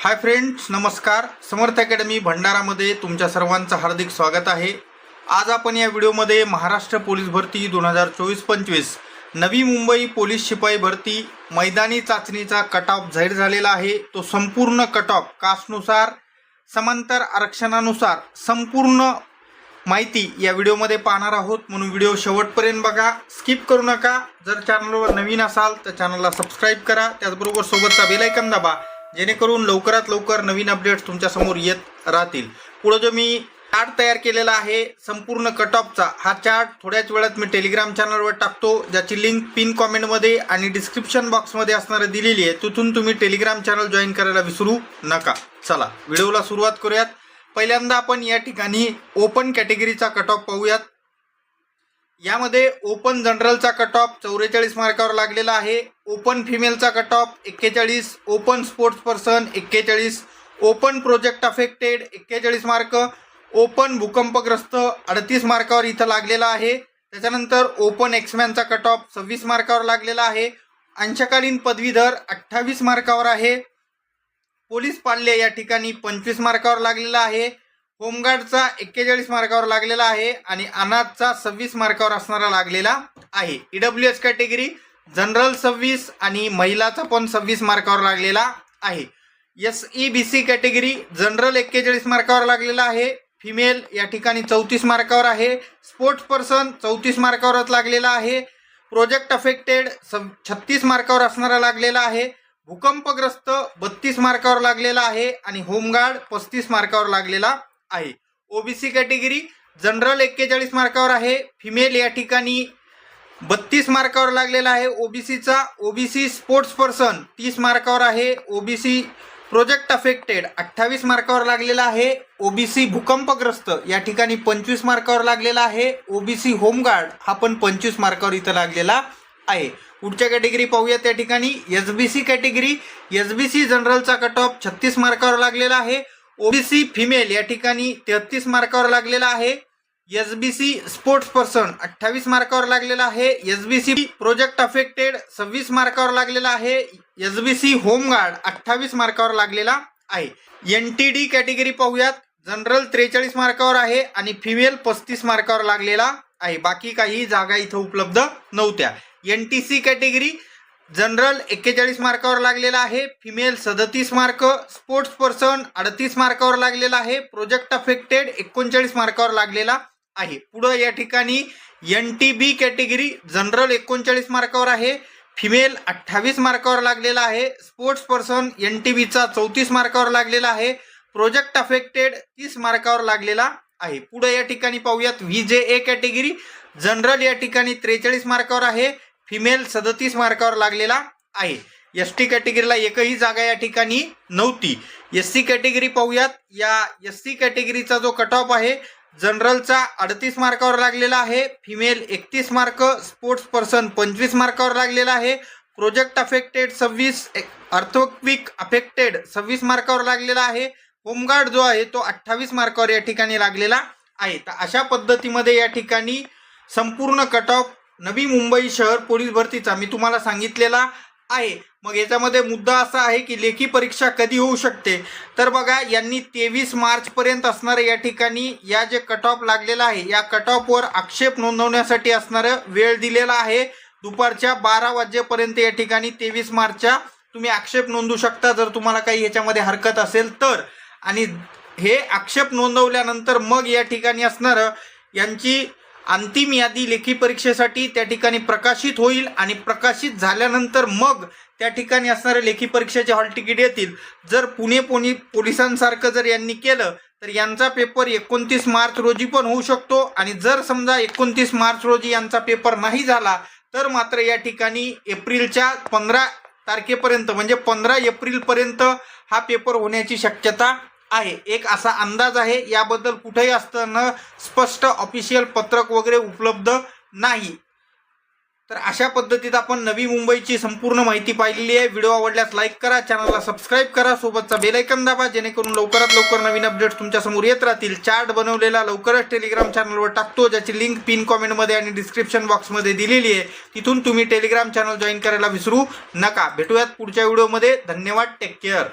Hi friends, नमस्कार. समर्थ academy भंडारामध्ये तुमच्या सर्वांचं हार्दिक स्वागत आहे. आज आपण या व्हिडिओमध्ये महाराष्ट्र पोलीस भरती 2024-25 नवी मुंबई पोलीस शिपाई भरती मैदानी चाचणीचा कट ऑफ जाहीर झालेला आहे. तो संपूर्ण कट ऑफ कास्टनुसार समांतर आरक्षणानुसार संपूर्ण माहिती या व्हिडिओमध्ये पाहणार आहोत, म्हणून व्हिडिओ शेवटपर्यंत बघा, स्किप करू नका. जर चॅनलवर नवीन असाल तर चॅनलला सबस्क्राईब करा, त्याचबरोबर सोबतचा बेल आयकॉन दाबा, जेणेकरून लवकरात लवकर नवीन अपडेट्स तुमच्या समोर येत राहतील. पुढे जो मी चार्ट तयार केलेला आहे संपूर्ण कट ऑफचा, हा चार्ट थोड्याच वेळात मी टेलिग्राम चॅनलवर टाकतो, ज्याची लिंक पिन कॉमेंटमध्ये आणि डिस्क्रिप्शन बॉक्समध्ये असणार दिलेली आहे. तिथून तुम्ही टेलिग्राम चॅनल जॉईन करायला विसरू नका. चला व्हिडिओला सुरुवात करूयात. पहिल्यांदा आपण या ठिकाणी ओपन कॅटेगरीचा कट ऑफ पाहूयात. यामध्ये ओपन जनरलचा कट ऑफ 44 मार्कावर लागलेला आहे. ओपन फिमेलचा cut off 41, open sports person 41, open project affected 41 mark, open भूकंपग्रस्त 38 मार्कावर इथं लागलेला आहे. त्याच्यानंतर ओपन एक्समॅनचा कट ऑफ 26 मार्कावर लागलेला आहे. अंशकालीन पदवीधर 28 मार्कावर आहे. पोलीस पाल्य या ठिकाणी 25 मार्कावर लागलेला आहे. होमगार्डचा 41 मार्कावर लागलेला आहे आणि अनाथचा 26 मार्कावर असणारा लागलेला आहे. EWS कॅटेगरी जनरल 26 आणि महिलाचा पण 26 मार्कावर लागलेला आहे. SEBC कॅटेगरी जनरल 41 मार्कावर लागलेला आहे. फिमेल या ठिकाणी 34 मार्कावर आहे. स्पोर्ट्स पर्सन 34 मार्कावरच लागलेला आहे. प्रोजेक्ट अफेक्टेड 36 मार्कावर असणारा लागलेला आहे. भूकंपग्रस्त 32 मार्कावर लागलेला आहे आणि होमगार्ड 35 मार्कावर लागलेला आहे. OBC कॅटेगरी जनरल 41 मार्कावर आहे. फिमेल या ठिकाणी 32 मार्कावर लागलेला आहे OBCचा. OBC स्पोर्ट्स पर्सन 30 मार्कावर आहे. OBC प्रोजेक्ट अफेक्टेड 28 मार्कावर लागलेला आहे. OBC भूकंपग्रस्त या ठिकाणी 25 मार्कावर लागलेला आहे. OBC होमगार्ड हा पण 25 मार्कावर इथं लागलेला आहे. पुढच्या कॅटेगरी पाहूया. त्या ठिकाणी SBC कॅटेगरी SBC जनरलचा कट ऑफ 36 मार्कावर लागलेला आहे. OBC फिमेल या ठिकाणी 33 मार्कावर लागलेला आहे. SBC स्पोर्ट्स पर्सन 28 मार्कावर लागलेला आहे. SBC प्रोजेक्ट अफेक्टेड 26 मार्कावर लागलेला आहे. SBC होमगार्ड 28 मार्कावर लागलेला आहे. NTD कॅटेगरी पाहूयात. जनरल 43 मार्कावर आहे आणि फिमेल 35 मार्कावर लागलेला आहे. बाकी काही जागा इथं उपलब्ध नव्हत्या. NTC कॅटेगरी जनरल 41 मार्कावर लागलेला आहे. फिमेल 37 मार्क, स्पोर्ट्स पर्सन 38 मार्कावर लागलेला आहे. प्रोजेक्ट अफेक्टेड 39 मार्कावर लागलेला आहे. पुढे या ठिकाणी NTB कॅटेगरी जनरल 39 मार्कावर आहे. फिमेल 28 मार्कावर लागलेला आहे. स्पोर्ट्स पर्सन NTBचा 34 मार्कावर लागलेला आहे. प्रोजेक्ट अफेक्टेड 30 मार्कावर लागलेला आहे. पुढे या ठिकाणी पाहूयात VJA कॅटेगरी जनरल या ठिकाणी 43 मार्कावर आहे. फिमेल 37 मार्कावर लागलेला आहे. ST कॅटेगरीला एकही जागा या ठिकाणी नव्हती. SC कॅटेगरी पाहूयात. या SC कॅटेगरीचा जो कट ऑफ आहे जनरलचा 38 मार्कावर लागलेला आहे. फिमेल 31 मार्क, स्पोर्ट्स पर्सन 25 मार्कावर लागलेला आहे. प्रोजेक्ट अफेक्टेड 26, अर्थक्विक अफेक्टेड 26 मार्कावर लागलेला आहे. होमगार्ड जो आहे तो 28 मार्कावर या ठिकाणी लागलेला आहे. तर अशा पद्धतीमध्ये या ठिकाणी संपूर्ण कट ऑफ नवी मुंबई शहर पोलीस भरतीचा मी तुम्हाला सांगितलेला आहे. मग याच्यामध्ये मुद्दा असा आहे की लेखी परीक्षा कधी होऊ शकते, तर बघा यांनी 23 मार्चपर्यंत असणारं या ठिकाणी या जे कट ऑफ लागलेला आहे या कट ऑफवर आक्षेप नोंदवण्यासाठी असणारं वेळ दिलेला आहे. दुपारच्या 12 वाजेपर्यंत या ठिकाणी 23 मार्चच्या तुम्ही आक्षेप नोंदवू शकता, जर तुम्हाला काही ह्याच्यामध्ये हरकत असेल तर. आणि हे आक्षेप नोंदवल्यानंतर मग या ठिकाणी असणारं यांची अंतिम यादी लेखी परीक्षेसाठी त्या ठिकाणी प्रकाशित होईल आणि प्रकाशित झाल्यानंतर मग त्या ठिकाणी असणारे लेखी परीक्षेचे हॉल तिकीट येतील. जर पुणे पोलिसांसारखं जर यांनी केलं तर यांचा पेपर 29 मार्च रोजी पण होऊ शकतो. आणि जर समजा 29 मार्च रोजी यांचा पेपर नाही झाला तर मात्र या ठिकाणी एप्रिलच्या 15 तारखेपर्यंत म्हणजे 15 एप्रिलपर्यंत हा पेपर होण्याची शक्यता आहे. एक असा अंदाज आहे. याबद्दल कुठेही असताना स्पष्ट ऑफिशियल पत्रक वगैरे उपलब्ध नाही. तर अशा पद्धतीत आपण नवी मुंबईची संपूर्ण माहिती पाहिलेली आहे. व्हिडिओ आवडल्यास लाईक करा, चॅनलला सबस्क्राईब करा, सोबतचा बेल आयकॉन दाबा, जेणेकरून लवकरात लवकर नवीन अपडेट्स तुमच्या समोर येत राहतील. चार्ट बनवलेला लवकरच टेलिग्राम चॅनलवर टाकतो, ज्याची लिंक पिन कॉमेंटमध्ये आणि डिस्क्रिप्शन बॉक्समध्ये दिलेली आहे. तिथून तुम्ही टेलिग्राम चॅनल जॉईन करायला विसरू नका. भेटूयात पुढच्या व्हिडिओमध्ये. धन्यवाद. Take care.